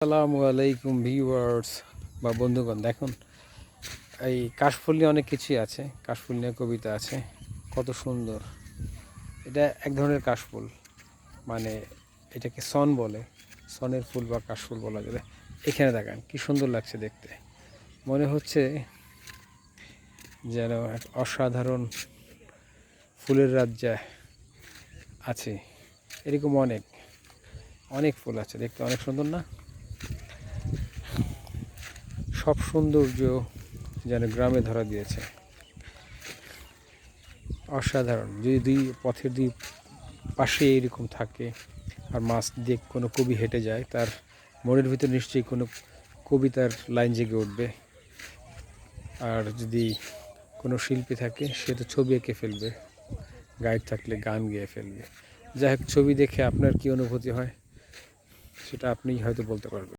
আসসালামু আলাইকুম ভিউয়ার্স বা বন্ধুগণ, দেখুন এই কাশফুল নিয়ে অনেক কিছুই আছে। কাশফুল নিয়ে কবিতা আছে, কত সুন্দর। এটা এক ধরনের কাশফুল, মানে এটাকে সন বলে, সনের ফুল বা কাশফুল বলা যাবে। এখানে দেখান কি সুন্দর লাগছে দেখতে, মনে হচ্ছে যেন এক অসাধারণ ফুলের রাজ্যে আছে। এরকম অনেক অনেক ফুল আছে, দেখতে অনেক সুন্দর না? সব সৌন্দর্য যেন গ্রামে ধরা দিয়েছে, অসাধারণ। যদি পথের দুই পাশে এরকম থাকে আর মাছ দিয়ে কোনো কবি হেঁটে যায়, তার মনের ভিতর নিশ্চয়ই কোনো কবিতার লাইন জেগে উঠবে। আর যদি কোনো শিল্পী থাকে, সে তো ছবি এঁকে ফেলবে, গাইড থাকলে গান গেয়ে ফেলবে। যাই হোক, ছবি দেখে আপনার কী অনুভূতি হয় সেটা আপনিই হয়তো বলতে পারবেন।